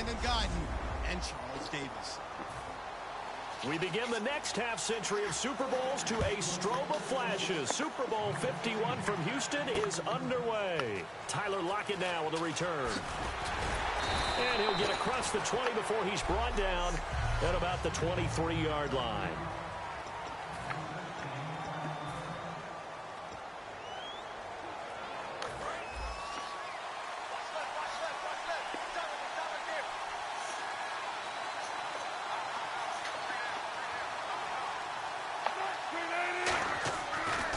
and Guyton, and Charles Davis. We begin the next half-century of Super Bowls to a strobe of flashes. Super Bowl 51 from Houston is underway. Tyler Lockett now with a return. And he'll get across the 20 before he's brought down at about the 23-yard line.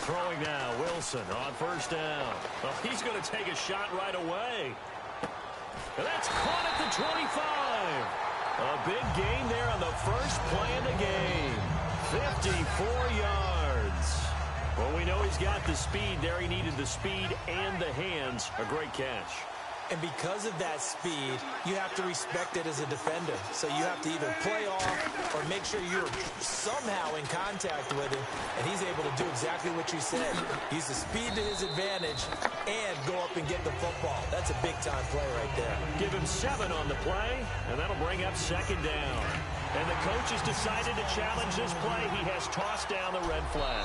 Throwing now, Wilson on first down. Well, he's going to take a shot right away. And that's caught at the 25. A big gain there on the first play of the game. 54 yards. Well, we know he's got the speed there. He needed the speed and the hands. A great catch. And because of that speed, you have to respect it as a defender. So you have to either play off or make sure you're somehow in contact with him. And he's able to do exactly what you said. Use the speed to his advantage and go up and get the football. That's a big-time play right there. Give him 7 on the play, and that'll bring up second down. And the coach has decided to challenge this play. He has tossed down the red flag.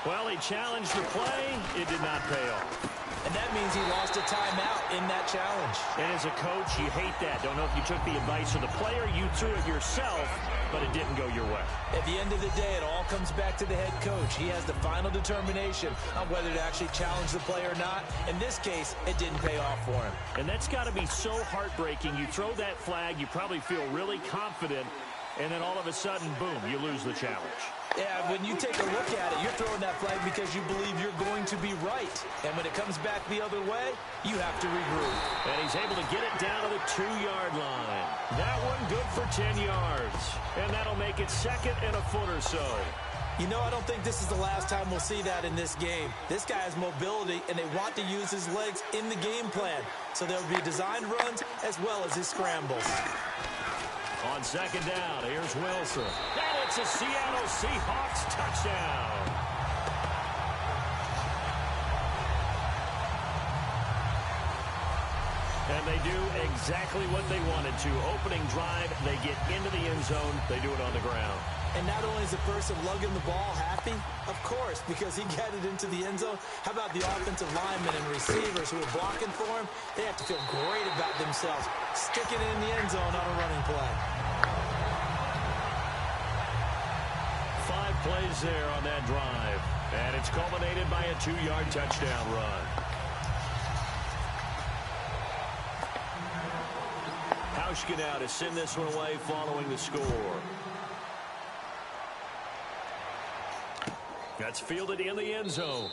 Well, he challenged the play. It did not pay off. And that means he lost a timeout in that challenge. And as a coach, you hate that. Don't know if you took the advice of the player. You threw it yourself, but it didn't go your way. At the end of the day, it all comes back to the head coach. He has the final determination on whether to actually challenge the play or not. In this case, it didn't pay off for him. And that's got to be so heartbreaking. You throw that flag, you probably feel really confident, and then all of a sudden, boom, you lose the challenge. Yeah, when you take a look at it, you're throwing that flag because you believe you're going to be right. And when it comes back the other way, you have to regroup. And he's able to get it down to the 2-yard line. That one good for 10 yards. And that'll make it second and a foot or so. You know, I don't think this is the last time we'll see that in this game. This guy has mobility, and they want to use his legs in the game plan. So there'll be designed runs as well as his scrambles. On second down, here's Wilson. And it's a Seattle Seahawks touchdown. And they do exactly what they wanted to. Opening drive, they get into the end zone. They do it on the ground. And not only is the person lugging the ball happy, of course, because he got it into the end zone. How about the offensive linemen and receivers who are blocking for him? They have to feel great about themselves, sticking it in the end zone on a running play. 5 plays there on that drive. And it's culminated by a 2-yard touchdown run. Hauschka now to send this one away following the score. That's fielded in the end zone.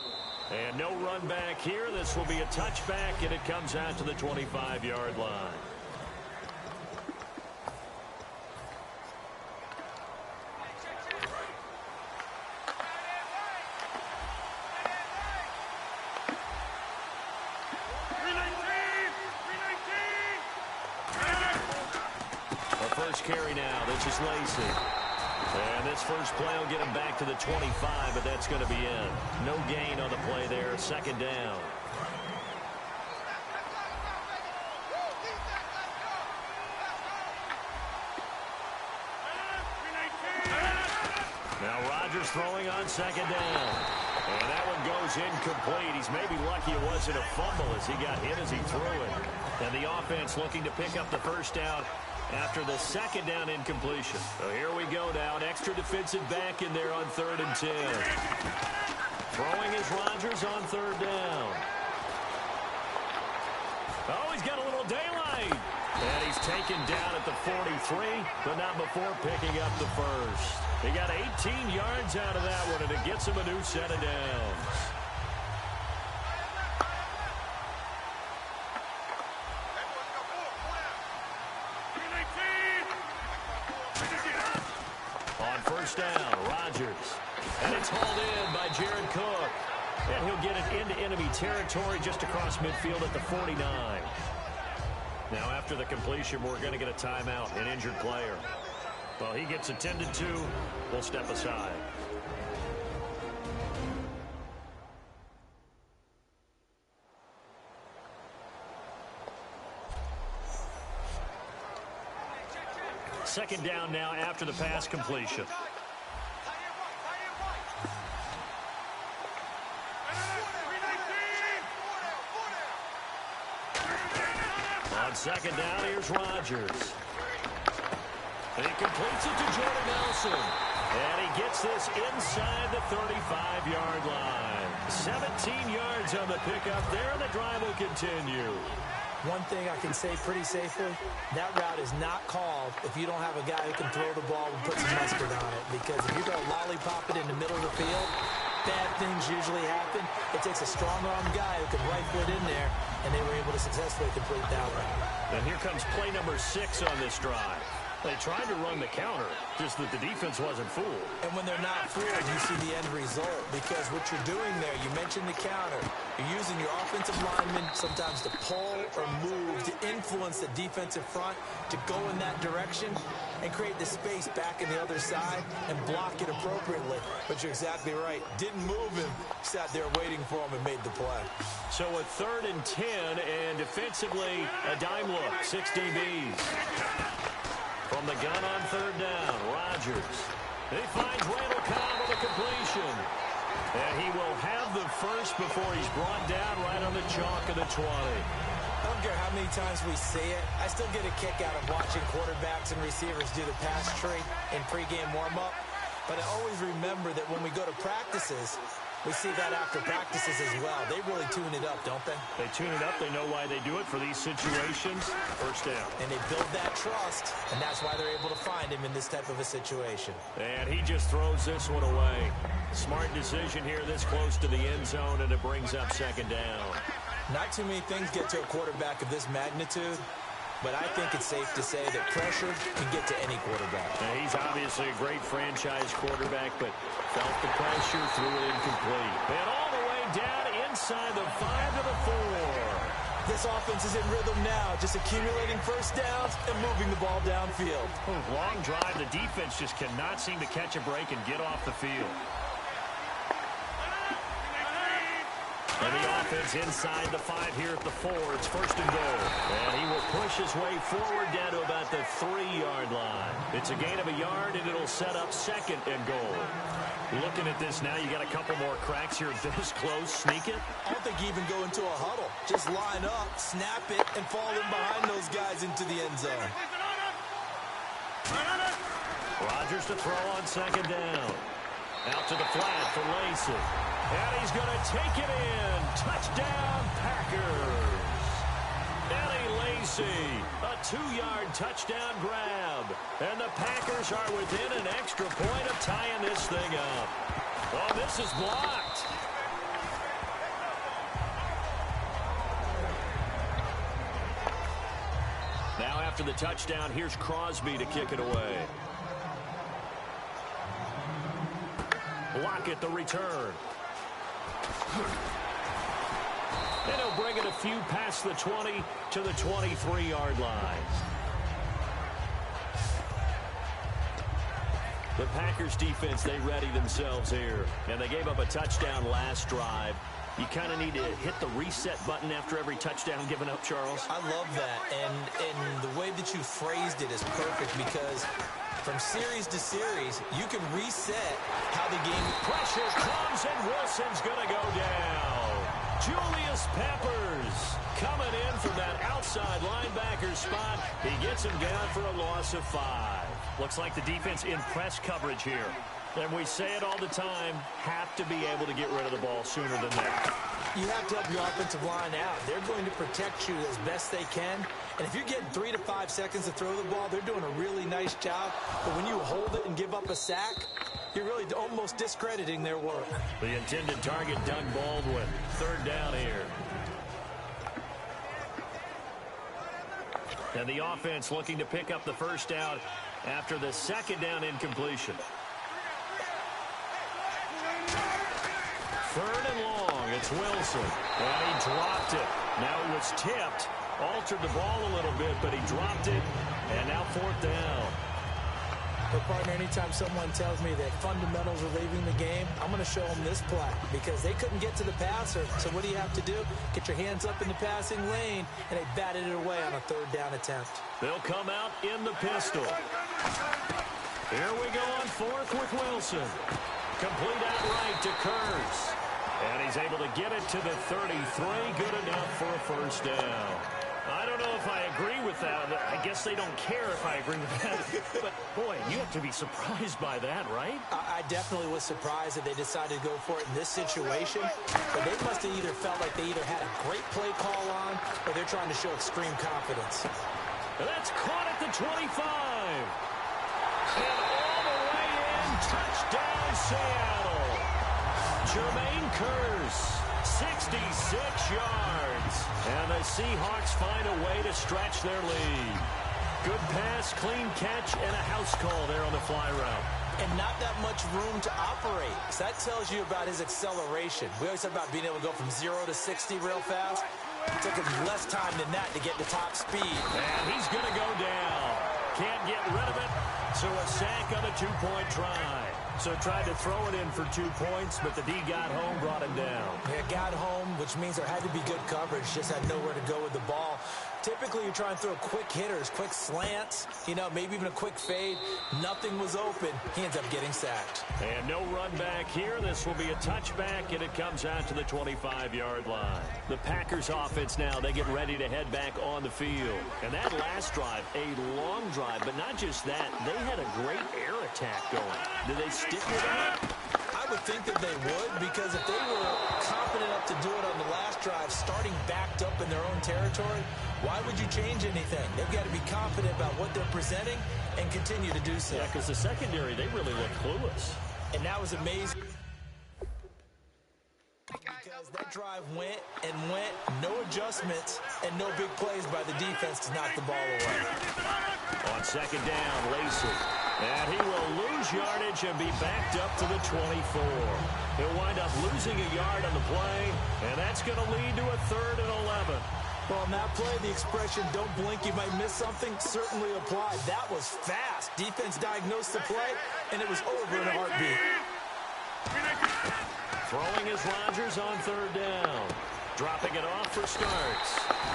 And no run back here. This will be a touchback, and it comes out to the 25-yard line. Carry now. This is Lacey. And this first play will get him back to the 25, but that's going to be in. No gain on the play there. Second down. Now Rodgers throwing on second down. And that one goes incomplete. He's maybe lucky it wasn't a fumble as he got hit as he threw it. And the offense looking to pick up the first down after the second down incompletion. So here we go now. An extra defensive back in there on 3rd and 10. Throwing is Rodgers on 3rd down. Oh, he's got a little daylight. And he's taken down at the 43, but not before picking up the first. He got 18 yards out of that one, and it gets him a new set of downs. Down, Rodgers. And it's hauled in by Jared Cook. And he'll get it into enemy territory just across midfield at the 49. Now, after the completion, we're going to get a timeout, an injured player. Well, he gets attended to. We'll step aside. second down now after the pass completion. On second down, here's Rodgers. And he completes it to Jordan Nelson. And he gets this inside the 35-yard line. 17 yards on the pickup there, and the drive will continue. One thing I can say pretty safely, that route is not called if you don't have a guy who can throw the ball and put some mustard on it. Because if you're going to lollipop it in the middle of the field, bad things usually happen. It takes a strong-arm guy who can rifle it in there, and they were able to successfully complete that route. And here comes play number 6 on this drive. They tried to run the counter, just that the defense wasn't fooled. And when they're not fooled, you see the end result. Because what you're doing there, you mentioned the counter. You're using your offensive linemen sometimes to pull or move, to influence the defensive front, to go in that direction and create the space back in the other side and block it appropriately. But you're exactly right. Didn't move him. Sat there waiting for him and made the play. So a 3rd and 10, and defensively, a dime look, 6 DBs. From the gun on 3rd down, Rodgers. He finds Randall Cobb with a completion. And he will have the first before he's brought down right on the chalk of the 20. I don't care how many times we see it. I still get a kick out of watching quarterbacks and receivers do the pass tree in pregame warm-up. But I always remember that when we go to practices, we see that after practices as well. They really tune it up, don't they? They tune it up. They know why they do it for these situations. First down. And they build that trust, and that's why they're able to find him in this type of a situation. And he just throws this one away. Smart decision here this close to the end zone, and it brings up 2nd down. Not too many things get to a quarterback of this magnitude, but I think it's safe to say that pressure can get to any quarterback. Now, he's obviously a great franchise quarterback, but felt the pressure, threw it incomplete. And all the way down inside the 5 to the 4. This offense is in rhythm now, just accumulating first downs and moving the ball downfield. Long drive. The defense just cannot seem to catch a break and get off the field. And the offense inside the 5 here at the 4. It's 1st and goal. And he will push his way forward down to about the 3-yard line. It's a gain of a yard, and it'll set up 2nd and goal. Looking at this now, you got a couple more cracks here this close. Sneak it. I don't think you even go into a huddle. Just line up, snap it, and fall in behind those guys into the end zone. Rodgers to throw on 2nd down. Out to the flat for Lacey. And he's going to take it in. Touchdown, Packers. Eddie Lacy, a 2-yard touchdown grab. And the Packers are within an extra point of tying this thing up. Oh, this is blocked. Now after the touchdown, here's Crosby to kick it away. Block at the return. And he'll bring it a few past the 20 to the 23-yard line. The Packers defense, they ready themselves here. And they gave up a touchdown last drive. You kind of need to hit the reset button after every touchdown given up, Charles. I love that. And the way that you phrased it is perfect because from series to series, you can reset how the game... Pressure comes, and Wilson's going to go down. Julius Peppers coming in from that outside linebacker spot. He gets him down for a loss of 5. Looks like the defense in press coverage here. And we say it all the time, have to be able to get rid of the ball sooner than that. You have to help your offensive line out. They're going to protect you as best they can. And if you're getting 3 to 5 seconds to throw the ball, they're doing a really nice job. But when you hold it and give up a sack, you're really almost discrediting their work. The intended target, Doug Baldwin. 3rd down here. And the offense looking to pick up the first down after the 2nd down incompletion. 3rd and long. It's Wilson. And he dropped it. Now he was tipped. Altered the ball a little bit, but he dropped it. And now 4th down. But, partner, anytime someone tells me that fundamentals are leaving the game, I'm going to show them this play because they couldn't get to the passer. So what do you have to do? Get your hands up in the passing lane, and they batted it away on a third down attempt. They'll come out in the pistol. Here we go on fourth with Wilson. Complete outright to Kurz. And he's able to get it to the 33. Good enough for a first down. I don't know if I agree with that. I guess they don't care if I agree with that. But, boy, you have to be surprised by that, right? I definitely was surprised that they decided to go for it in this situation. But they must have either felt like they either had a great play call on or they're trying to show extreme confidence. And that's caught at the 25. And all the way in, touchdown Seattle. Jermaine Kurz, 66 yards. And the Seahawks find a way to stretch their lead. Good pass, clean catch, and a house call there on the fly route. And not that much room to operate. So that tells you about his acceleration. We always talk about being able to go from 0 to 60 real fast. It took him less time than that to get to top speed. And he's going to go down. Can't get rid of it. So a sack on a two-point try. So tried to throw it in for 2 points, but the D got home, brought him down. Yeah, got home, which means there had to be good coverage. Just had nowhere to go with the ball. Typically, you try and throw quick hitters, quick slants, maybe even a quick fade. Nothing was open. He ends up getting sacked. And no run back here. This will be a touchback, and it comes out to the 25-yard line. The Packers offense now, they get ready to head back on the field. And that last drive, a long drive, but not just that. They had a great air attack going. Did they stick with that? I would think that they would, because if they were confident enough to do it on the last drive, starting backed up in their own territory, why would you change anything? They've got to be confident about what they're presenting and continue to do so. Yeah, because the secondary, they really look clueless. And that was amazing. Because that drive went and went, no adjustments, and no big plays by the defense to knock the ball away. On second down, Lacey. And he will lose yardage and be backed up to the 24. He'll wind up losing a yard on the play, and that's going to lead to a 3rd and 11. Well, on that play, the expression, don't blink, you might miss something, certainly applied. That was fast. Defense diagnosed the play, and it was over in a heartbeat. Throwing is Rodgers on 3rd down. Dropping it off for starts.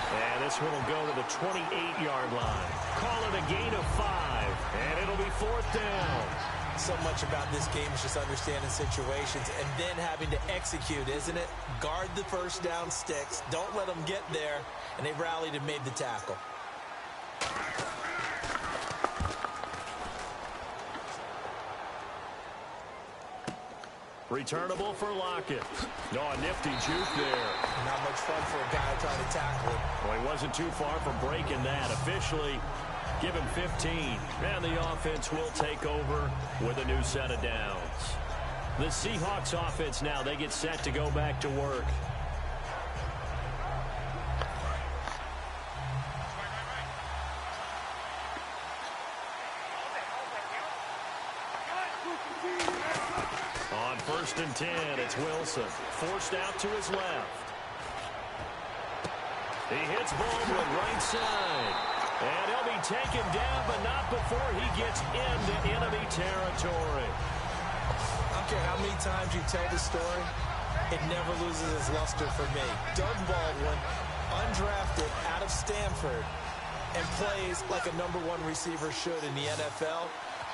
And this one will go to the 28-yard line. Call it a gain of 5, and it'll be 4th down. So much about this game is just understanding situations and then having to execute, isn't it? Guard the first down sticks. Don't let them get there. And they rallied and made the tackle. Returnable for Lockett. No, a nifty juke there. Not much fun for a guy trying to tackle it. Well, he wasn't too far from breaking that. Officially, give him 15. And the offense will take over with a new set of downs. The Seahawks offense now, they get set to go back to work. On 1st and 10, it's Wilson. Forced out to his left. He hits Baldwin right side. And he'll be taken down, but not before he gets into enemy territory. I don't care how many times you tell the story, it never loses its luster for me. Doug Baldwin, undrafted out of Stanford, and plays like a #1 receiver should in the NFL.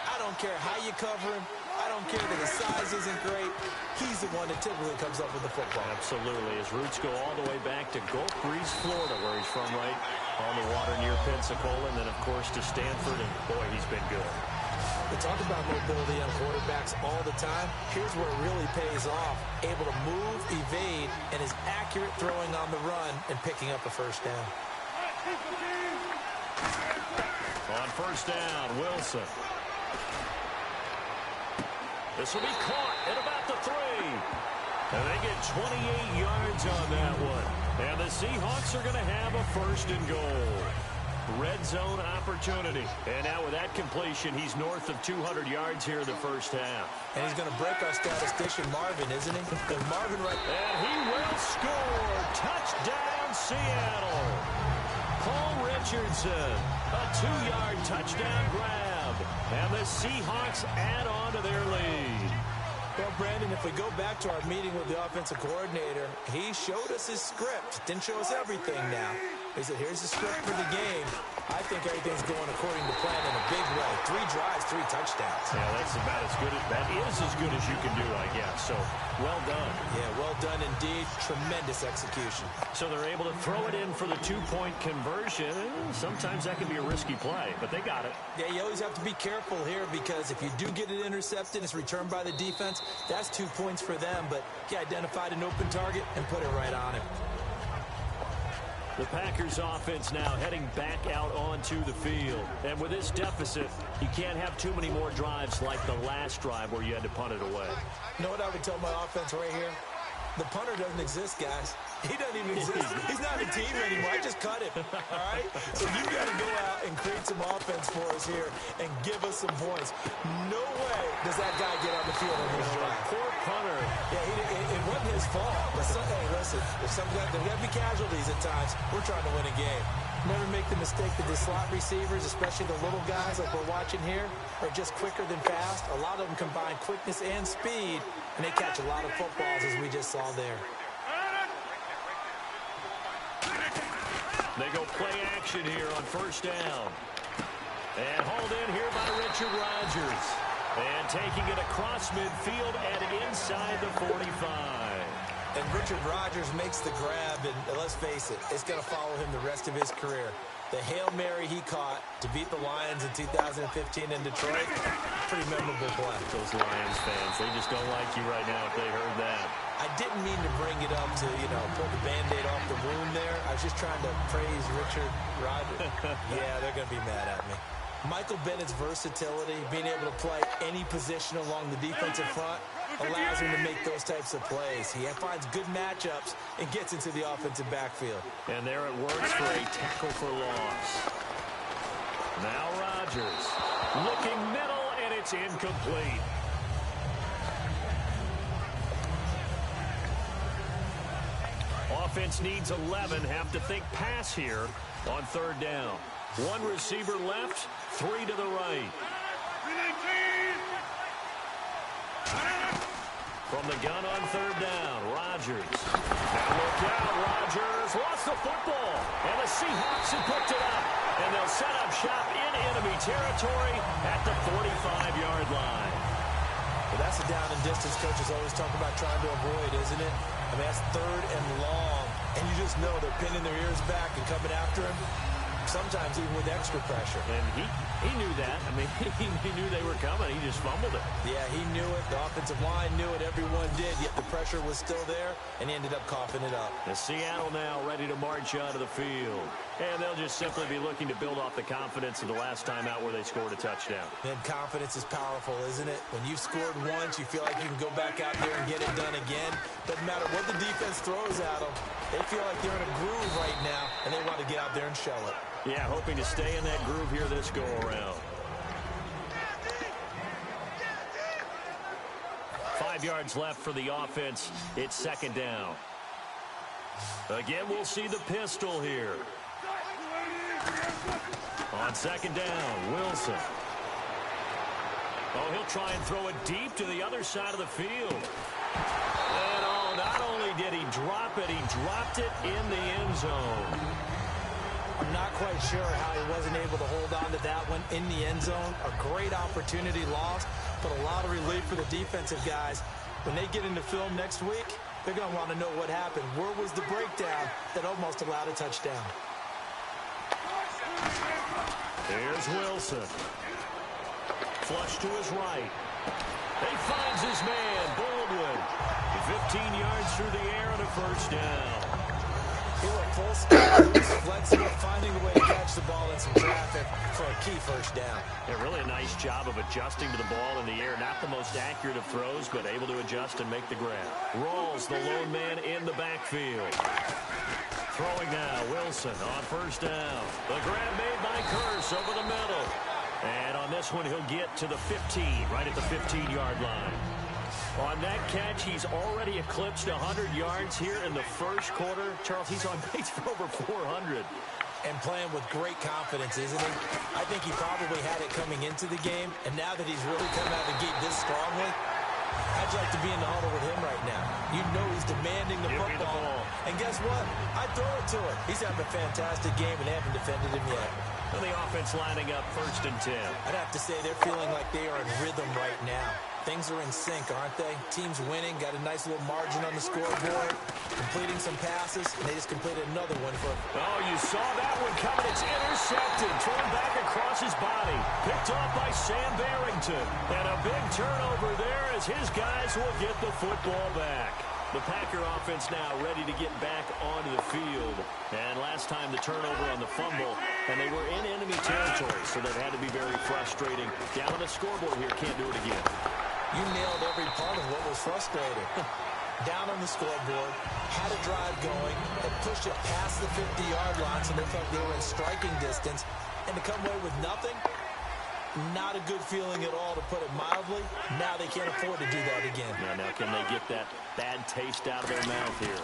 I don't care how you cover him. I don't care that his size isn't great. He's the one that typically comes up with the football. Absolutely. His roots go all the way back to Gulf Breeze, Florida, where he's from, right on the water near Pensacola, and then, of course, to Stanford, and, boy, he's been good. We talk about mobility on quarterbacks all the time. Here's where it really pays off. Able to move, evade, and is accurate throwing on the run and picking up a first down. On 1st down, Wilson. This will be caught at about the 3. And they get 28 yards on that one. And the Seahawks are going to have a 1st and goal. Red zone opportunity. And now with that completion, he's north of 200 yards here in the first half. And he's going to break our statistician, Marvin, isn't he? And Marvin right... And he will score. Touchdown, Seattle. Paul Richardson, a 2-yard touchdown grab. And the Seahawks add on to their lead. Well, Brandon, if we go back to our meeting with the offensive coordinator, he showed us his script. Didn't show us everything now. He said, here's the script for the game. I think everything's going according to plan in a big way. 3 drives, 3 touchdowns. Yeah, that's about as good as, that is as good as you can do, I guess. So, well done. Yeah, well done indeed. Tremendous execution. So they're able to throw it in for the 2-point conversion. Sometimes that can be a risky play, but they got it. Yeah, you always have to be careful here because if you do get it intercepted, it's returned by the defense. That's 2 points for them, but he identified an open target and put it right on him. The Packers offense now heading back out onto the field. And with this deficit, you can't have too many more drives like the last drive where you had to punt it away. You know what I would tell my offense right here? The punter doesn't exist, guys. He doesn't even exist. He's not a team anymore. I just cut him, all right? So you got to go out and create some offense for us here and give us some points. No way does that guy get on the field on this drive. Poor punter. Yeah, it wasn't his fault. But hey, listen, if there got to be casualties at times, we're trying to win a game. Never make the mistake that the slot receivers, especially the little guys like we're watching here, are just quicker than fast. A lot of them combine quickness and speed, and they catch a lot of footballs, as we just saw there. They go play action here on first down. And hauled in here by Richard Rodgers. And taking it across midfield and inside the 45. And Richard Rodgers makes the grab, and let's face it, it's going to follow him the rest of his career. The Hail Mary he caught to beat the Lions in 2015 in Detroit, pretty memorable play. Those Lions fans, they just don't like you right now if they heard that. I didn't mean to bring it up to, pull the Band-Aid off the wound there. I was just trying to praise Richard Rodgers. Yeah, they're going to be mad at me. Michael Bennett's versatility, being able to play any position along the defensive front, allows him to make those types of plays. He finds good matchups and gets into the offensive backfield. And there it works for a tackle for loss. Now Rodgers looking middle, and it's incomplete. Offense needs 11. Have to think pass here on third down. 1 receiver left, 3 to the right. From the gun on third down, Rodgers. Now look out, Rodgers lost the football. And the Seahawks have picked it up. And they'll set up shop in enemy territory at the 45-yard line. Well, that's the down and distance coaches always talk about trying to avoid, isn't it? I mean, that's third and long. And you just know they're pinning their ears back and coming after him. Sometimes even with extra pressure. And he knew that. I mean, he knew they were coming. He just fumbled it. Yeah, he knew it. The offensive line knew it. Everyone did. Yet the pressure was still there, and he ended up coughing it up. The Seattle now ready to march onto the field. And they'll just simply be looking to build off the confidence of the last time out where they scored a touchdown. And confidence is powerful, isn't it? When you've scored once, you feel like you can go back out there and get it done again. Doesn't matter what the defense throws at them. They feel like they're in a groove right now, and they want to get out there and show it. Yeah, hoping to stay in that groove here this go-around. 5 yards left for the offense. It's second down. Again, we'll see the pistol here. On second down, Wilson. Oh, he'll try and throw it deep to the other side of the field. And not only did he drop it, he dropped it in the end zone. I'm not quite sure how he wasn't able to hold on to that one in the end zone. A great opportunity lost, but a lot of relief for the defensive guys. When they get into film next week, they're going to want to know what happened. Where was the breakdown that almost allowed a touchdown? Here's Wilson. Flush to his right. He finds his man, Baldwin. 15 yards through the air and a first down. He went full stop, flexible, finding a way to catch the ball in some traffic for a key first down. Yeah, really a nice job of adjusting to the ball in the air. Not the most accurate of throws, but able to adjust and make the grab. Rawls, the lone man in the backfield. Throwing now, Wilson on first down. The grab made by Curse over the middle. And on this one, he'll get to the 15, right at the 15-yard line. On that catch, he's already eclipsed 100 yards here in the first quarter. Charles, he's on pace for over 400. And playing with great confidence, isn't he? I think he probably had it coming into the game, and now that he's really come out of the gate this strongly, I'd like to be in the huddle with him right now. You know he's demanding the football. And guess what? I'd throw it to him. He's having a fantastic game, and they haven't defended him yet. And the offense lining up 1st and 10. I'd have to say they're feeling like they are in rhythm right now. Things are in sync, aren't they? Team's winning, got a nice little margin on the scoreboard, completing some passes, and they just completed another one for... Oh, you saw that one coming. It's intercepted. Thrown back across his body. Picked off by Sam Barrington. And a big turnover there as his guys will get the football back. The Packer offense now ready to get back onto the field. And last time the turnover on the fumble, and they were in enemy territory, so that had to be very frustrating. Down on the scoreboard here, can't do it again. You nailed every part of what was frustrating. Down on the scoreboard, had a drive going, and pushed it past the 50-yard line so they felt they were in striking distance, and to come away with nothing, not a good feeling at all, to put it mildly. Now they can't afford to do that again. Now can they get that bad taste out of their mouth here?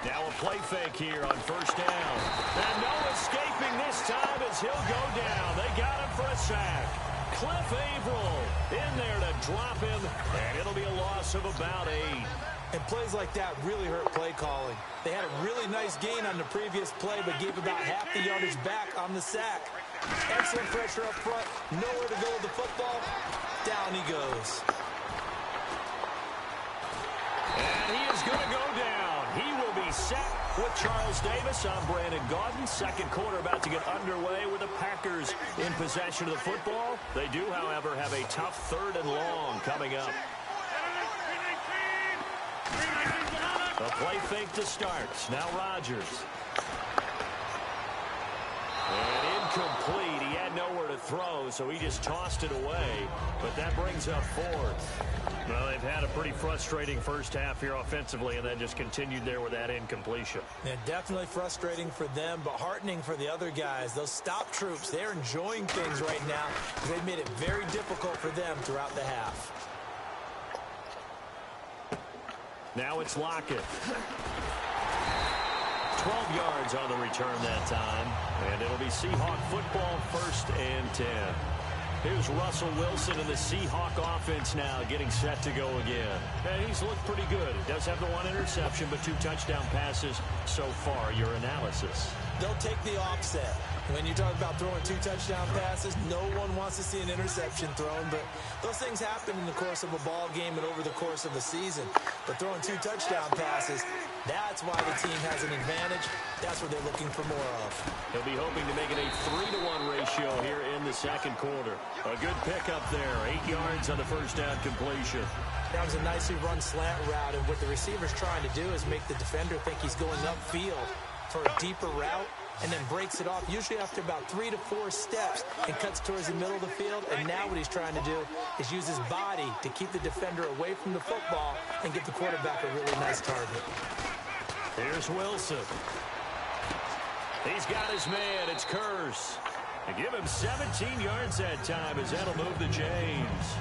Now a play fake here on 1st down. And no escaping this time as he'll go down. They got him for a sack. Cliff Averill in there to drop him, and it'll be a loss of about 8. And plays like that really hurt play calling. They had a really nice gain on the previous play, but gave about half the yardage back on the sack. Excellent pressure up front. Nowhere to go with the football. Down he goes. And he is going to go down. He will be set with Charles Davis. I'm Brandon Gaudin. Second quarter about to get underway with the Packers in possession of the football. They do, however, have a tough 3rd and long coming up. A play fake to start. Now Rodgers. And incomplete. He had nowhere to throw, so he just tossed it away. But that brings up 4th. Well, they've had a pretty frustrating first half here offensively, and then just continued there with that incompletion. Yeah, definitely frustrating for them, but heartening for the other guys. Those stop troops, they're enjoying things right now. They've made it very difficult for them throughout the half. Now it's Lockett. 12 yards on the return that time. And it'll be Seahawk football, 1st and 10. Here's Russell Wilson in the Seahawk offense now getting set to go again. And he's looked pretty good. He does have the 1 interception, but 2 touchdown passes so far. Your analysis. They'll take the offset. When you talk about throwing 2 touchdown passes, no one wants to see an interception thrown, but those things happen in the course of a ball game and over the course of a season. But throwing 2 touchdown passes, that's why the team has an advantage. That's what they're looking for more of. He'll be hoping to make it a 3-to-1 ratio here in the second quarter. A good pickup there. 8 yards on the first down completion. That was a nicely run slant route, and what the receiver's trying to do is make the defender think he's going upfield for a deeper route, and then breaks it off, usually after about 3 to 4 steps, and cuts towards the middle of the field. And now what he's trying to do is use his body to keep the defender away from the football and get the quarterback a really nice target. Here's Wilson. He's got his man. It's Curse. They give him 17 yards that time as that'll move to James.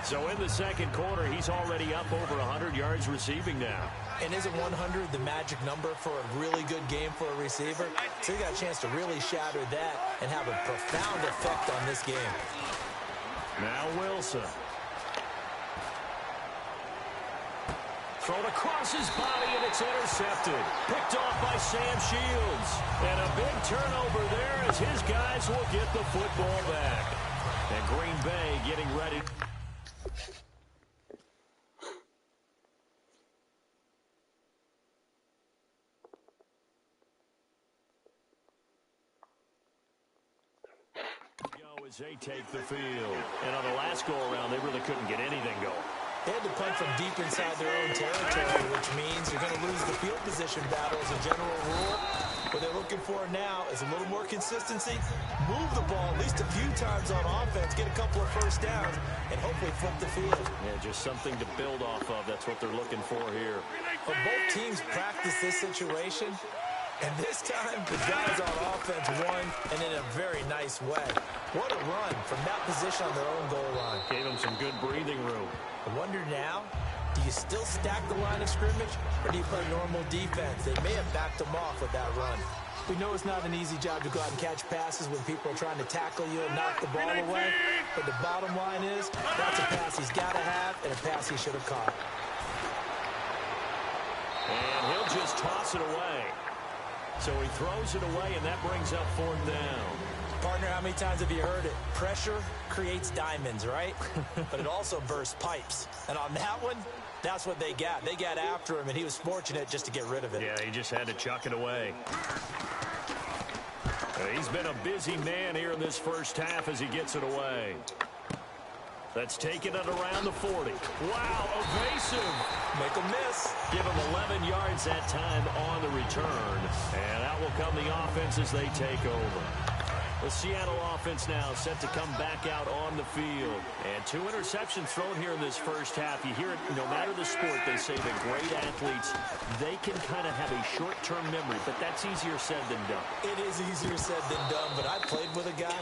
So in the second quarter, he's already up over 100 yards receiving now. And isn't 100 the magic number for a really good game for a receiver? So he got a chance to really shatter that and have a profound effect on this game. Now Wilson. Thrown across his body, and it's intercepted. Picked off by Sam Shields. And a big turnover there as his guys will get the football back. And Green Bay getting ready. As they take the field. And on the last go-around, they really couldn't get anything going. They had to punt from deep inside their own territory, which means you're going to lose the field position battle as a general rule. What they're looking for now is a little more consistency, move the ball at least a few times on offense, get a couple of first downs, and hopefully flip the field. Yeah, just something to build off of. That's what they're looking for here. But both teams practice this situation, and this time the guys on offense won, and in a very nice way. What a run from that position on their own goal line. Gave them some good breathing room. I wonder now, do you still stack the line of scrimmage, or do you play normal defense? They may have backed them off with that run. We know it's not an easy job to go out and catch passes when people are trying to tackle you and knock the ball away. But the bottom line is, that's a pass he's got to have and a pass he should have caught. And he'll just toss it away. So he throws it away, and that brings up 4th down. Partner, how many times have you heard it? Pressure creates diamonds, right? But it also bursts pipes. And on that one, that's what they got. They got after him, and he was fortunate just to get rid of it. Yeah, he just had to chuck it away. He's been a busy man here in this first half as he gets it away. That's taken it around the 40. Wow, evasive. Make a miss. Give him 11 yards that time on the return. And out will come the offense as they take over. The Seattle offense now set to come back out on the field. And 2 interceptions thrown here in this first half. You hear it, no matter the sport, they say that great athletes, they can kind of have a short-term memory, but that's easier said than done. It is easier said than done, but I played with a guy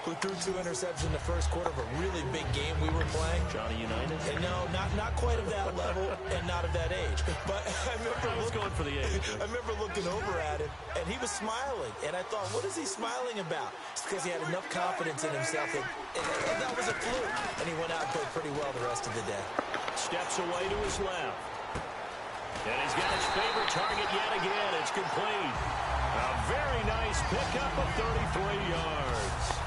who threw 2 interceptions in the first quarter of a really big game we were playing. Johnny Unitas? And no, not quite of that level and not of that age. But I was going for the age. I remember looking over at him, and he was smiling. And I thought, what is he smiling about? It's because he had enough confidence in himself that that was a fluke. And he went out and played pretty well the rest of the day. Steps away to his left. And he's got his favorite target yet again. It's complete. A very nice pickup of 33 yards.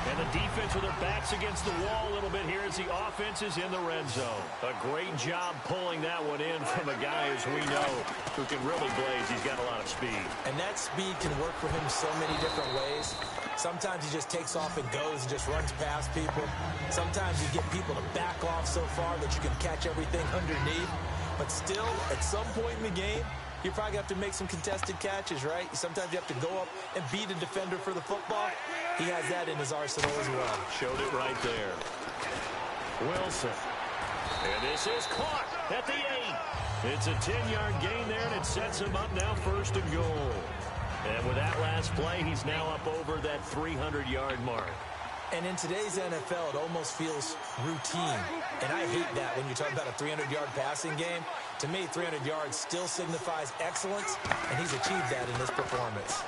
And the defense with their backs against the wall a little bit here as the offense is in the red zone. A great job pulling that one in from a guy, as we know, who can really blaze. He's got a lot of speed. And that speed can work for him so many different ways. Sometimes he just takes off and goes and just runs past people. Sometimes you get people to back off so far that you can catch everything underneath. But still, at some point in the game, you probably have to make some contested catches, right? Sometimes you have to go up and beat a defender for the football. He has that in his arsenal as well. Showed it right there. Wilson. And this is caught at the 8. It's a 10-yard gain there, and it sets him up now 1st and goal. And with that last play, he's now up over that 300-yard mark. And in today's NFL, it almost feels routine. And I hate that when you talk about a 300-yard passing game. To me, 300 yards still signifies excellence, and he's achieved that in this performance.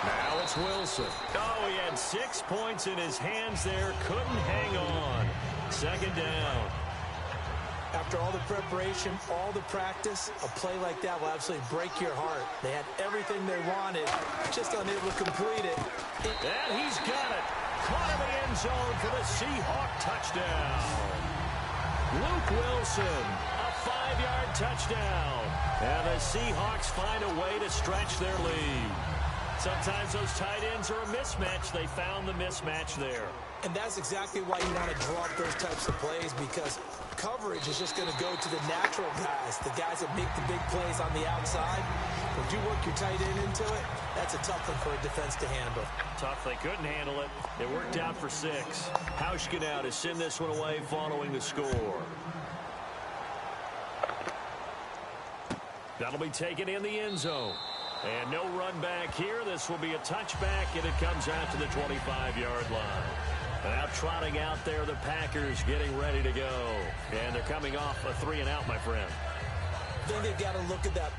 Now it's Wilson. Oh, he had 6 points in his hands there. Couldn't hang on. 2nd down. After all the preparation, all the practice, a play like that will absolutely break your heart. They had everything they wanted, just unable to complete it. And he's got it. Caught in the end zone for the Seahawk touchdown. Luke Wilson, a 5-yard touchdown. And the Seahawks find a way to stretch their lead. Sometimes those tight ends are a mismatch. They found the mismatch there. And that's exactly why you want to draw up those types of plays, because coverage is just going to go to the natural guys, the guys that make the big plays on the outside. When you work your tight end into it, that's a tough one for a defense to handle. Tough. They couldn't handle it. It worked out for 6. Hauschka now to send this one away following the score. That'll be taken in the end zone. And no run back here. This will be a touchback, and it comes out to the 25-yard line. And out trotting out there, the Packers getting ready to go. And they're coming off a 3-and-out, my friend. I think they've got to look at that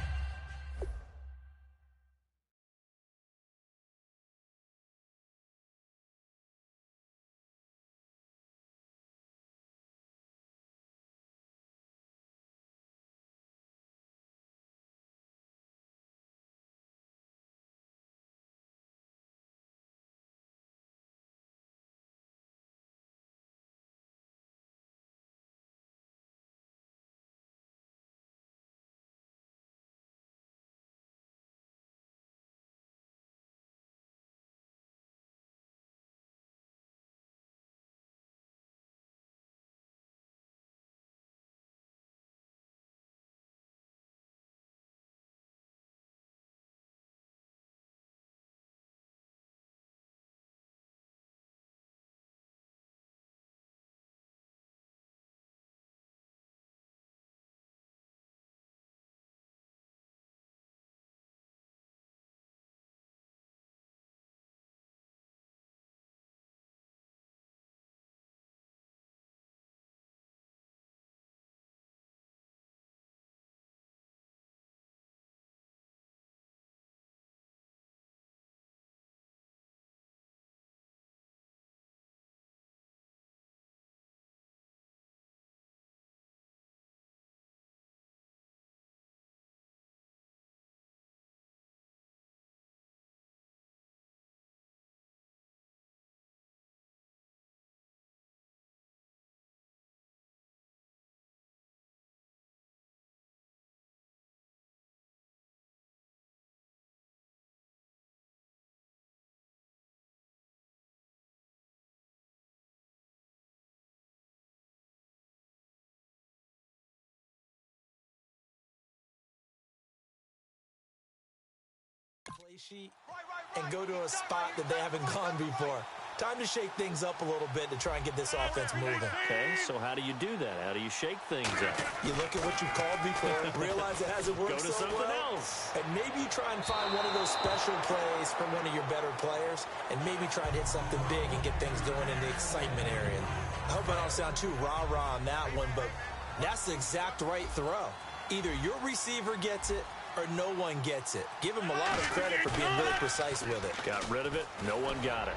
sheet and go to a spot that they haven't gone before. Time to shake things up a little bit to try and get this offense moving. Okay, so how do you do that? How do you shake things up? You look at what you've called before, realize it hasn't worked Go to so something well, else. and maybe you try and find one of those special plays from one of your better players, and maybe try and hit something big and get things going in the excitement area. I hope I don't sound too rah-rah on that one, but that's the exact right throw. Either your receiver gets it or no one gets it. Give him a lot of credit for being really precise with it. Got rid of it. No one got it.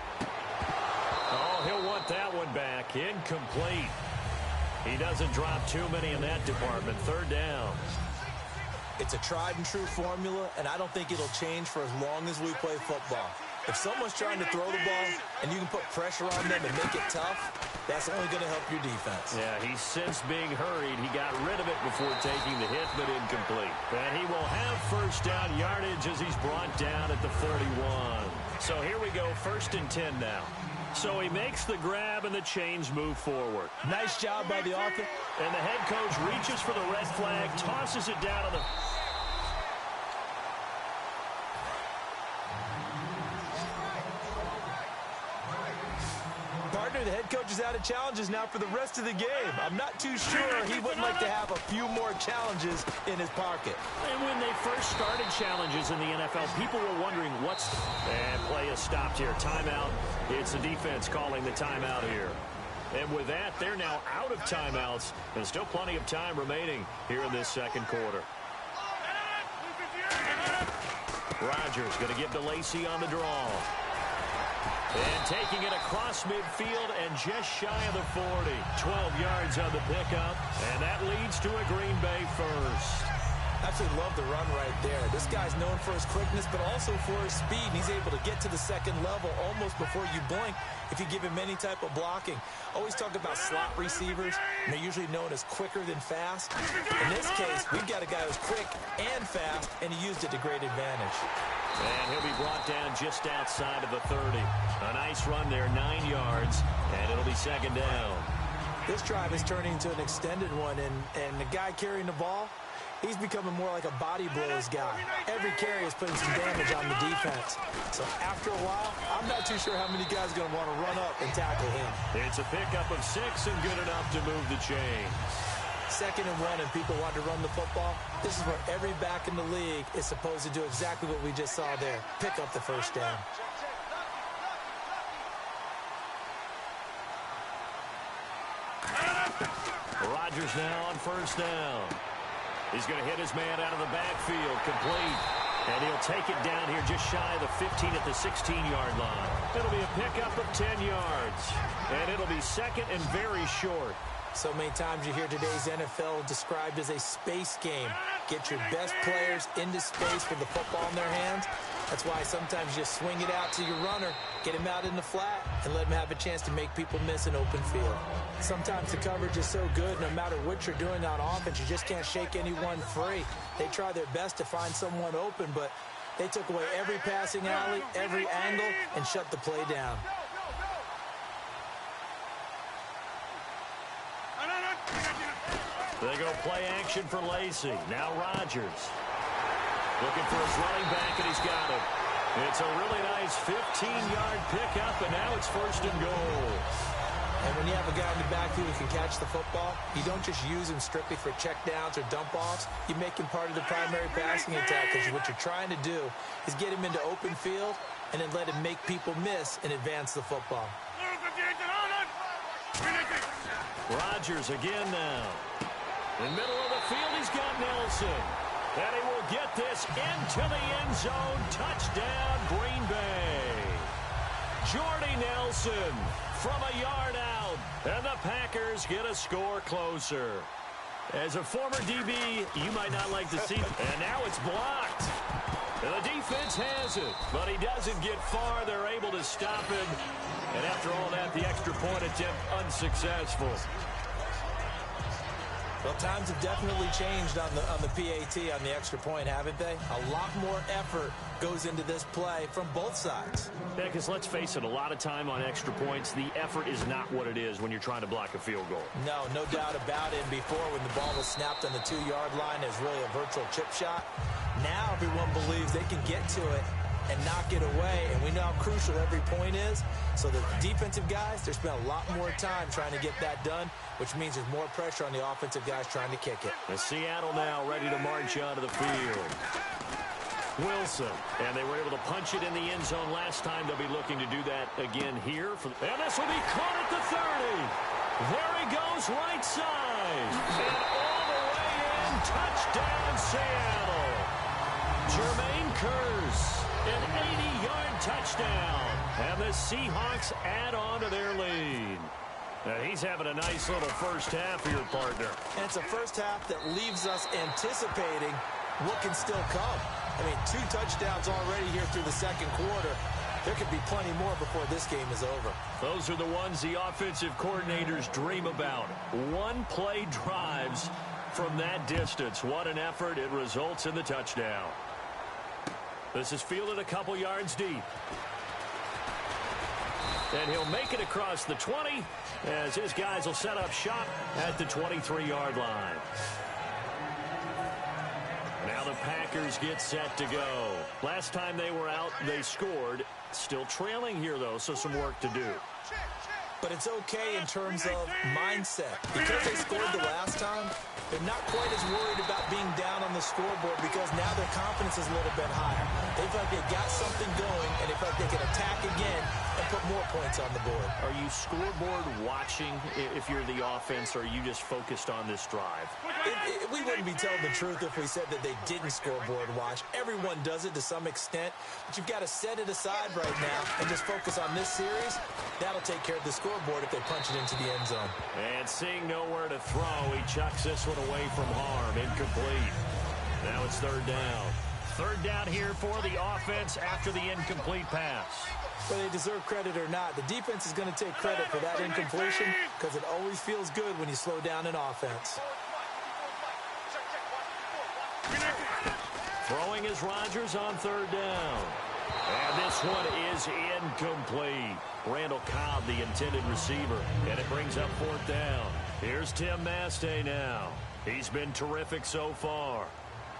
Oh, he'll want that one back. Incomplete. He doesn't drop too many in that department. Third down. It's a tried-and-true formula, and I don't think it'll change for as long as we play football. If someone's trying to throw the ball and you can put pressure on them and make it tough, that's only going to help your defense. Yeah, he's since being hurried. He got rid of it before taking the hit, but incomplete. And he will have first down yardage as he's brought down at the 41. So here we go, 1st and 10 now. So he makes the grab and the chains move forward. Nice job by the offense. And the head coach reaches for the red flag, tosses it down on the... Partner, the head coach is out of challenges now for the rest of the game. I'm not too sure he wouldn't like to have a few more challenges in his pocket. And when they first started challenges in the NFL, people were wondering what's... And play is stopped here. Timeout. It's the defense calling the timeout here. And with that, they're now out of timeouts. And still plenty of time remaining here in this second quarter. Rodgers going to give to Lacy on the draw. And taking it across midfield and just shy of the 40. 12 yards on the pickup. And that leads to a Green Bay first. Absolutely love the run right there. This guy's known for his quickness, but also for his speed. And he's able to get to the second level almost before you blink if you give him any type of blocking. Always talk about slot receivers, and they're usually known as quicker than fast. In this case, we've got a guy who's quick and fast, and he used it to great advantage. And he'll be brought down just outside of the 30. A nice run there, 9 yards, and it'll be second down. This drive is turning into an extended one, and the guy carrying the ball, he's becoming more like a body blows guy. Every carry is putting some damage on the defense. So after a while, I'm not too sure how many guys are going to want to run up and tackle him. It's a pickup of 6 and good enough to move the chains. 2nd and 1 and people want to run the football. This is where every back in the league is supposed to do exactly what we just saw there. Pick up the first down. Rodgers now on first down. He's going to hit his man out of the backfield, complete. And he'll take it down here just shy of the 15 at the 16-yard line. It'll be a pickup of 10 yards. And it'll be second and very short. So many times you hear today's NFL described as a space game. Get your best players into space with the football in their hands. That's why sometimes you swing it out to your runner, get him out in the flat, and let him have a chance to make people miss an open field. Sometimes the coverage is so good, no matter what you're doing on offense, you just can't shake anyone free. They try their best to find someone open, but they took away every passing alley, every angle, and shut the play down. They go play action for Lacy. Now Rodgers. Looking for his running back, and he's got it. It's a really nice 15-yard pickup, and now it's 1st and goal. And when you have a guy in the backfield who can catch the football, you don't just use him strictly for checkdowns or dump-offs. You make him part of the primary passing attack, because what you're trying to do is get him into open field and then let him make people miss and advance the football. Rodgers again now. In the middle of the field, he's got Nelson. And he will get this into the end zone. Touchdown, Green Bay. Jordy Nelson from a yard out. And the Packers get a score closer. As a former DB, you might not like to see it. And now it's blocked. And the defense has it. But he doesn't get far. They're able to stop him. And after all that, the extra point attempt unsuccessful. Well, times have definitely changed on the PAT, on the extra point, haven't they? A lot more effort goes into this play from both sides. Yeah, because let's face it, a lot of time on extra points, the effort is not what it is when you're trying to block a field goal. No doubt about it. And before, when the ball was snapped on the 2-yard line, it was really a virtual chip shot. Now everyone believes they can get to it and knock it away. And we know how crucial every point is. So the defensive guys, they're spending a lot more time trying to get that done, which means there's more pressure on the offensive guys trying to kick it. And Seattle now ready to march onto the field. Wilson, and they were able to punch it in the end zone last time. They'll be looking to do that again here. And this will be caught at the 30. There he goes, right side. And all the way in, touchdown Seattle. Jermaine Kearse, an 80-yard touchdown. And the Seahawks add on to their lead. He's having a nice little first half for your partner. And it's a first half that leaves us anticipating what can still come. I mean, 2 touchdowns already here through the second quarter. There could be plenty more before this game is over. Those are the ones the offensive coordinators dream about. One-play drives from that distance. What an effort. It results in the touchdown. This is fielded a couple yards deep. And he'll make it across the 20 as his guys will set up shop at the 23-yard line. Now the Packers get set to go. Last time they were out, they scored. Still trailing here, though, so some work to do. But it's okay in terms of mindset. Because they scored the last time, they're not quite as worried about being down on the scoreboard because now their confidence is a little bit higher. They feel like they got something going, and they feel like they can attack again and put more points on the board. Are you scoreboard watching if you're the offense, or are you just focused on this drive? We wouldn't be telling the truth if we said that they didn't scoreboard watch. Everyone does it to some extent, but you've got to set it aside right now and just focus on this series. That'll take care of the scoreboard if they punch it into the end zone. And seeing nowhere to throw, he chucks this one away from harm. Incomplete. Now it's third down. Third down here for the offense after the incomplete pass. Whether they deserve credit or not, the defense is going to take credit for that incompletion because it always feels good when you slow down an offense. Throwing is Rodgers on third down. And this one is incomplete. Randall Cobb, the intended receiver. And it brings up fourth down. Here's Tim Mastay now. He's been terrific so far.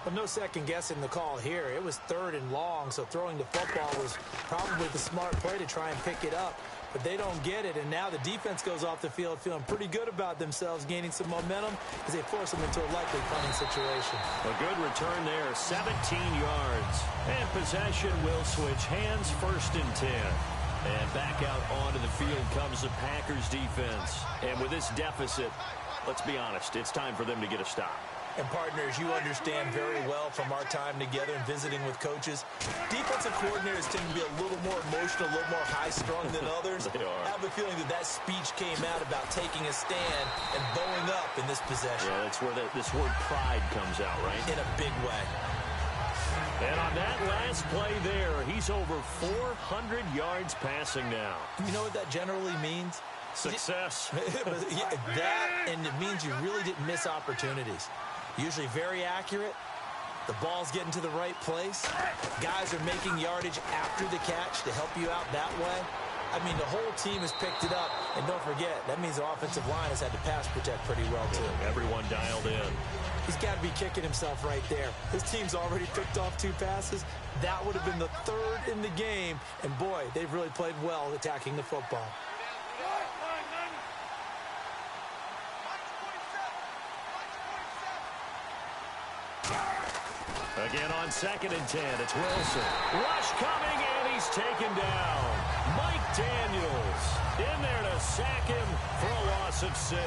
Well, no second guessing the call here. It was third and long, so throwing the football was probably the smart play to try and pick it up. But they don't get it, and now the defense goes off the field feeling pretty good about themselves, gaining some momentum as they force them into a likely punting situation. A good return there, 17 yards. And possession will switch hands, first and 10. And back out onto the field comes the Packers defense. And with this deficit, let's be honest, it's time for them to get a stop. And partners, you understand very well from our time together and visiting with coaches, defensive coordinators tend to be a little more emotional, a little more high-strung than others. They are. I have a feeling that speech came out about taking a stand and bowing up in this possession. Yeah, that's where this word pride comes out, right? In a big way. And on that last play there, he's over 400 yards passing now. You know what that generally means? Success. That, and it means you really didn't miss opportunities. Usually very accurate. The ball's getting to the right place. Guys are making yardage after the catch to help you out that way. I mean, the whole team has picked it up. And don't forget, that means the offensive line has had to pass protect pretty well, too. Everyone dialed in. He's got to be kicking himself right there. His team's already picked off 2 passes. That would have been the 3rd in the game. And, boy, they've really played well attacking the football. Again on 2nd and 10, it's Wilson. Rush coming, and he's taken down. Mike Daniels in there to sack him for a loss of 6.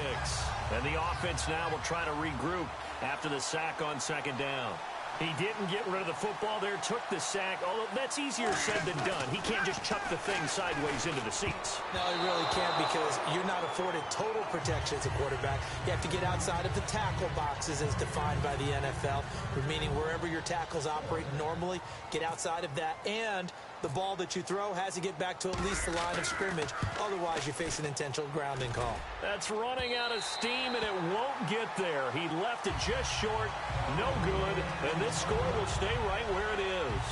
And the offense now will try to regroup after the sack on 2nd down. He didn't get rid of the football there, took the sack, although that's easier said than done. He can't just chuck the thing sideways into the seats. No, he really can't because you're not afforded total protection as a quarterback. You have to get outside of the tackle boxes as defined by the NFL, meaning wherever your tackles operate normally, get outside of that, and the ball that you throw has to get back to at least the line of scrimmage. Otherwise, you face an intentional grounding call. That's running out of steam, and it won't get there. He left it just short, no good, and this score will stay right where it is.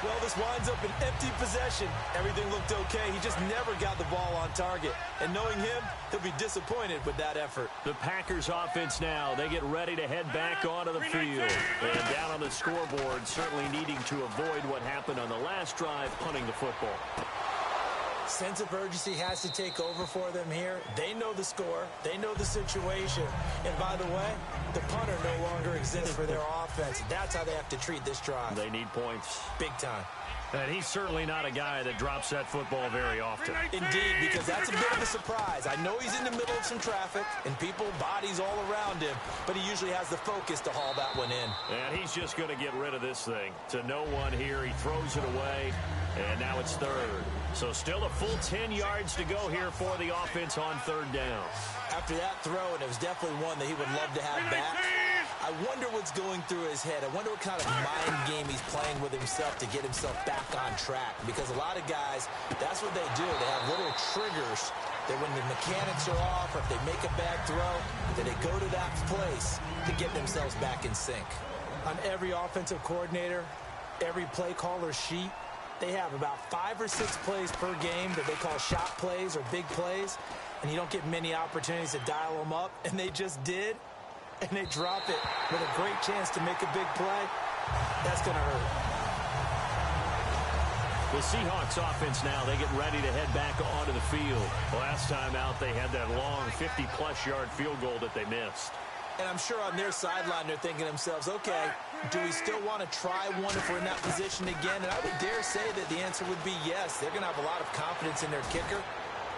Well, this winds up an empty possession. Everything looked okay. He just never got the ball on target. And knowing him, he'll be disappointed with that effort. The Packers offense now, they get ready to head back onto the field. And down on the scoreboard, certainly needing to avoid what happened on the last drive, punting the football. Sense of urgency has to take over for them here. They know the score. They know the situation. And by the way, the punter no longer exists for their offense. That's how they have to treat this drive. They need points. Big time. And he's certainly not a guy that drops that football very often. Indeed, because that's a bit of a surprise. I know he's in the middle of some traffic and people, bodies all around him, but he usually has the focus to haul that one in. And he's just going to get rid of this thing. To no one here, he throws it away, and now it's third. So still a full 10 yards to go here for the offense on third down. After that throw, and it was definitely one that he would love to have back, I wonder what's going through his head. I wonder what kind of mind game he's playing with himself to get himself back on track. Because a lot of guys, that's what they do. They have little triggers that when the mechanics are off or if they make a bad throw, that they go to that place to get themselves back in sync. On every offensive coordinator, every play caller sheet, they have about 5 or 6 plays per game that they call shot plays or big plays, and you don't get many opportunities to dial them up, and they just did, and they drop it with a great chance to make a big play. That's going to hurt. The Seahawks offense now, they get ready to head back onto the field. Last time out, they had that long 50-plus yard field goal that they missed. And I'm sure on their sideline they're thinking to themselves, okay, do we still want to try one if we're in that position again? And I would dare say that the answer would be yes. They're going to have a lot of confidence in their kicker.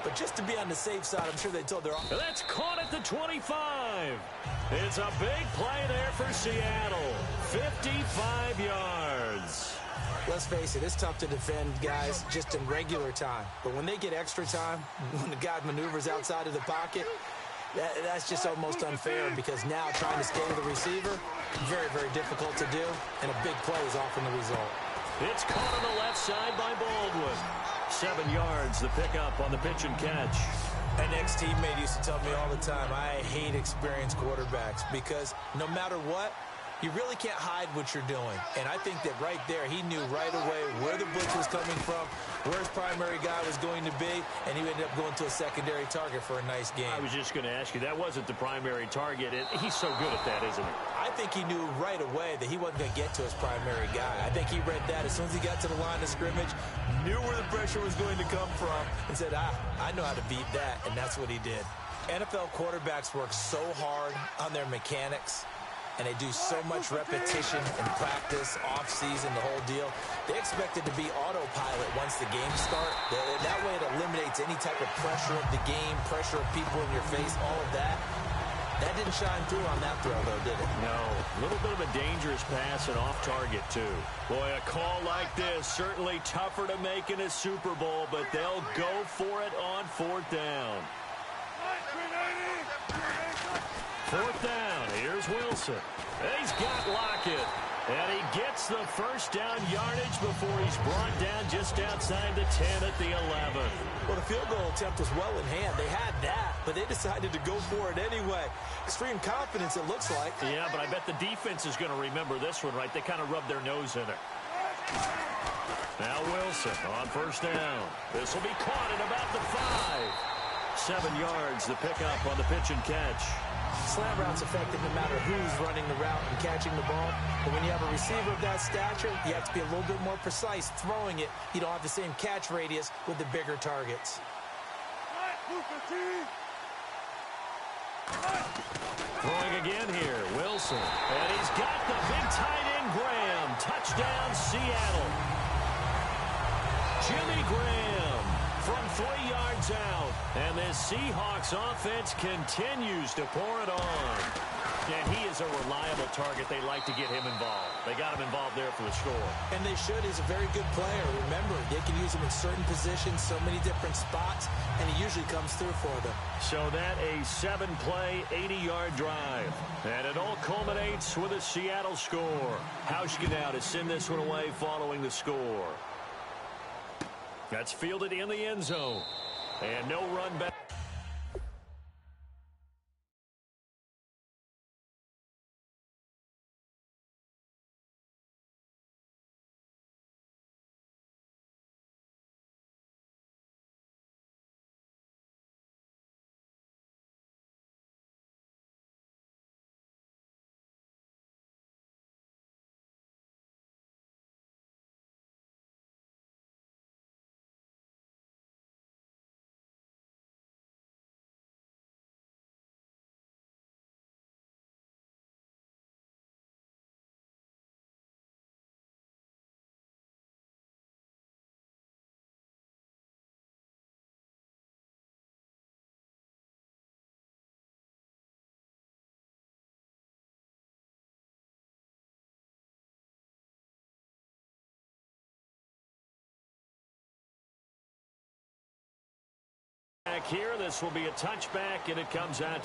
But just to be on the safe side, I'm sure they told their... That's caught at the 25. It's a big play there for Seattle. 55 yards. Let's face it, it's tough to defend guys just in regular time. But when they get extra time, when the guy maneuvers outside of the pocket... That's just almost unfair because now trying to stay the receiver, very, very difficult to do, and a big play is often the result. It's caught on the left side by Baldwin. 7 yards, the pickup on the pitch and catch. An ex-teammate used to tell me all the time, I hate experienced quarterbacks because no matter what, you really can't hide what you're doing. And I think that right there, he knew right away where the blitz was coming from, where his primary guy was going to be, and he ended up going to a secondary target for a nice game. I was just going to ask you, that wasn't the primary target. He's so good at that, isn't he? I think he knew right away that he wasn't going to get to his primary guy. I think he read that as soon as he got to the line of scrimmage, knew where the pressure was going to come from, and said, I know how to beat that, and that's what he did. NFL quarterbacks work so hard on their mechanics, and they do so much repetition and practice, off-season, the whole deal. They expect it to be autopilot once the games start. That way it eliminates any type of pressure of the game, pressure of people in your face, all of that. That didn't shine through on that throw, though, did it? No. A little bit of a dangerous pass and off target, too. Boy, a call like this, certainly tougher to make in a Super Bowl, but they'll go for it on fourth down. Fourth down, here's Wilson. He's got Lockett. And he gets the first down yardage before he's brought down just outside the 10 at the 11. Well, the field goal attempt was well in hand. They had that, but they decided to go for it anyway. Extreme confidence, it looks like. Yeah, but I bet the defense is going to remember this one, right? They kind of rubbed their nose in it. Now Wilson on first down. This will be caught at about the 5. 7 yards, the pickup on the pitch and catch. Slant route's effective no matter who's running the route and catching the ball. But when you have a receiver of that stature, you have to be a little bit more precise throwing it. You don't have the same catch radius with the bigger targets. Throwing again here, Wilson. And he's got the big tight end, Graham. Touchdown, Seattle. Jimmy Graham from 3 yards out. And this Seahawks offense continues to pour it on. And he is a reliable target. They like to get him involved. They got him involved there for the score. And they should. He's a very good player. Remember, they can use him in certain positions, so many different spots, and he usually comes through for them. So that a 7-play, 80-yard drive. And it all culminates with a Seattle score. Hauschka now to send this one away following the score. That's fielded in the end zone. And no run back. Back here, this will be a touchback, and it comes out to